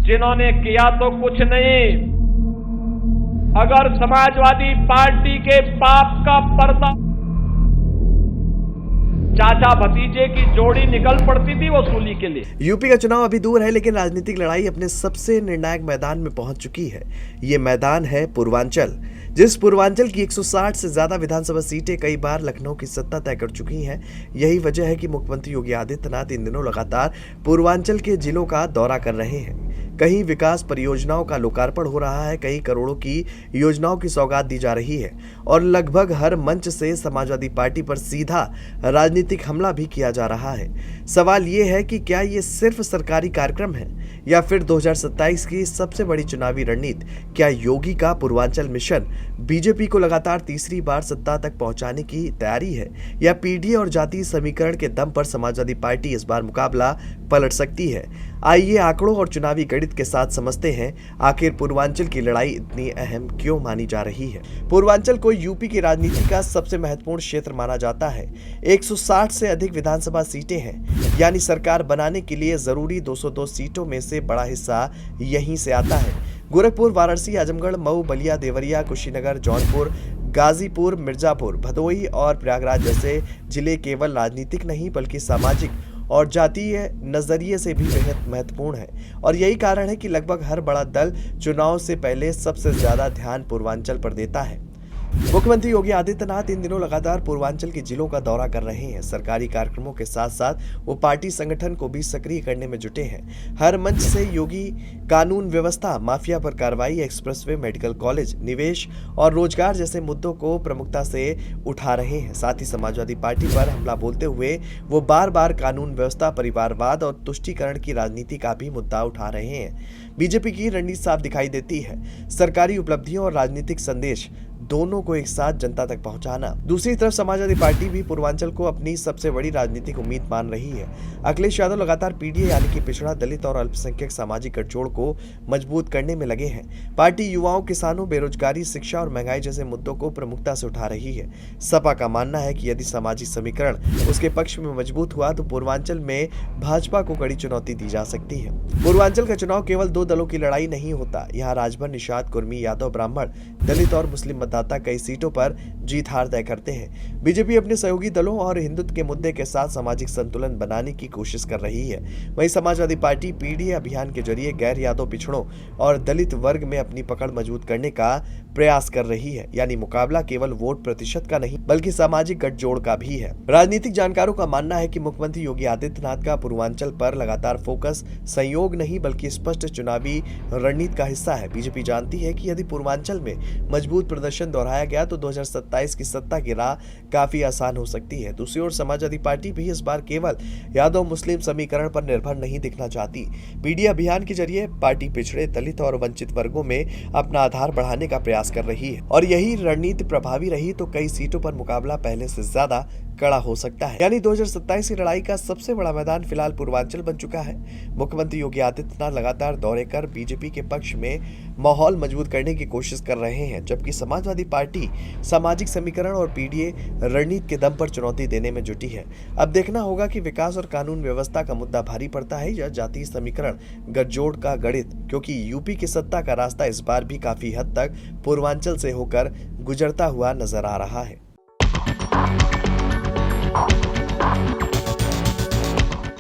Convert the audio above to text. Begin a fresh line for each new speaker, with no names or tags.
जिन्होंने किया तो कुछ नहीं। अगर समाजवादी पार्टी के पाप का पर्दा चाचा भतीजे की जोड़ी निकल पड़ती थी वसूली के लिए।
यूपी का चुनाव अभी दूर है, लेकिन राजनीतिक लड़ाई अपने सबसे निर्णायक मैदान में पहुंच चुकी है। ये मैदान है पूर्वांचल, जिस पूर्वांचल की 160 से ज्यादा विधानसभा सीटें कई बार लखनऊ की सत्ता तय कर चुकी हैं। यही वजह है कि मुख्यमंत्री योगी आदित्यनाथ इन दिनों लगातार पूर्वांचल के जिलों का दौरा कर रहे हैं। कहीं विकास परियोजनाओं का लोकार्पण हो रहा है, कहीं करोड़ों की योजनाओं की सौगात दी जा रही है और लगभग हर मंच से समाजवादी पार्टी पर सीधा राजनीतिक हमला भी किया जा रहा है। सवाल ये है कि क्या ये सिर्फ सरकारी कार्यक्रम है या फिर 2027 की सबसे बड़ी चुनावी रणनीति? क्या योगी का पूर्वांचल मिशन बीजेपी को लगातार तीसरी बार सत्ता तक पहुंचाने की तैयारी है या पीडीए और जातीय समीकरण के दम पर समाजवादी पार्टी इस बार मुकाबला पलट सकती है? आइए आंकड़ों और चुनावी गणित के साथ समझते हैं आखिर पूर्वांचल की लड़ाई इतनी अहम क्यों मानी जा रही है। पूर्वांचल को यूपी की राजनीति का सबसे महत्वपूर्ण क्षेत्र माना जाता है। 160 से अधिक विधानसभा सीटें हैं, यानी सरकार बनाने के लिए जरूरी 202 सीटों में से बड़ा हिस्सा यहीं से आता है। गोरखपुर, वाराणसी, आजमगढ़, मऊ, बलिया, देवरिया, कुशीनगर, जौनपुर, गाजीपुर, मिर्जापुर, भदोही और प्रयागराज जैसे जिले केवल राजनीतिक नहीं बल्कि सामाजिक और जातीय नजरिए से भी बेहद महत्वपूर्ण है और यही कारण है कि लगभग हर बड़ा दल चुनाव से पहले सबसे ज्यादा ध्यान पूर्वांचल पर देता है। मुख्यमंत्री योगी आदित्यनाथ इन दिनों लगातार पूर्वांचल के जिलों का दौरा कर रहे हैं। सरकारी कार्यक्रमों के साथ साथ वो पार्टी संगठन को भी सक्रिय करने में जुटे हैं। हर मंच से योगी कानून व्यवस्था, माफिया पर कार्रवाई, एक्सप्रेसवे, मेडिकल कॉलेज, निवेश और रोजगार जैसे मुद्दों को प्रमुखता से उठा रहे हैं। साथ ही समाजवादी पार्टी पर हमला बोलते हुए वो बार बार कानून व्यवस्था, परिवारवाद और तुष्टीकरण की राजनीति का भी मुद्दा उठा रहे हैं। बीजेपी की रणनीति साफ दिखाई देती है, सरकारी उपलब्धियों और राजनीतिक संदेश दोनों को एक साथ जनता तक पहुंचाना। दूसरी तरफ समाजवादी पार्टी भी पूर्वांचल को अपनी सबसे बड़ी राजनीतिक उम्मीद मान रही है। अखिलेश यादव लगातार पीडीए यानी कि पिछड़ा, दलित और अल्पसंख्यक सामाजिक गठजोड़ को मजबूत करने में लगे हैं। पार्टी युवाओं, किसानों, बेरोजगारी, शिक्षा और महंगाई जैसे मुद्दों को प्रमुखता से उठा रही है। सपा का मानना है कि यदि सामाजिक समीकरण उसके पक्ष में मजबूत हुआ तो पूर्वांचल में भाजपा को कड़ी चुनौती दी जा सकती है। पूर्वांचल का चुनाव केवल दो दलों की लड़ाई नहीं होता। यहाँ राजभर, निषाद, कुर्मी, यादव, ब्राह्मण, दलित और मुस्लिम मतदाता कई सीटों पर जीत हार तय करते हैं। बीजेपी अपने सहयोगी दलों और हिंदुत्व के मुद्दे के साथ सामाजिक संतुलन बनाने की कोशिश कर रही है। वहीं समाजवादी पार्टी पीडीए अभियान के जरिए गैर यादव पिछड़ों और दलित वर्ग में अपनी पकड़ मजबूत करने का प्रयास कर रही है। यानी मुकाबला केवल वोट प्रतिशत का नहीं बल्कि सामाजिक गठजोड़ का भी है। राजनीतिक जानकारों का मानना है कि मुख्यमंत्री योगी आदित्यनाथ का पूर्वांचल पर लगातार फोकस संयोग नहीं बल्कि स्पष्ट चुनावी रणनीति का हिस्सा है। बीजेपी जानती है कि यदि पूर्वांचल में मजबूत प्रदर्शन दोहराया गया तो 2027 की सत्ता की राह काफी आसान हो सकती है। दूसरी ओर समाजवादी पार्टी भी इस बार केवल यादव मुस्लिम समीकरण पर निर्भर नहीं दिखना चाहती। पीडीए अभियान के जरिए पार्टी पिछड़े, दलित और वंचित वर्गों में अपना आधार बढ़ाने का प्रयास कर रही है और यही रणनीति प्रभावी रही तो कई सीटों पर मुकाबला पहले से ज्यादा कड़ा हो सकता है। यानी 2027 की लड़ाई का सबसे बड़ा मैदान फिलहाल पूर्वांचल बन चुका है। मुख्यमंत्री योगी आदित्यनाथ लगातार दौरे कर बीजेपी के पक्ष में माहौल मजबूत करने की कोशिश कर रहे हैं, जबकि समाजवादी पार्टी सामाजिक समीकरण और पीडीए रणनीति के दम पर चुनौती देने में जुटी है। अब देखना होगा कि विकास और कानून व्यवस्था का मुद्दा भारी पड़ता है या जातीय समीकरण, गठजोड़ का गणित, क्योंकि यूपी की सत्ता का रास्ता इस बार भी काफी हद तक पूर्वांचल से होकर गुजरता हुआ नजर आ रहा है।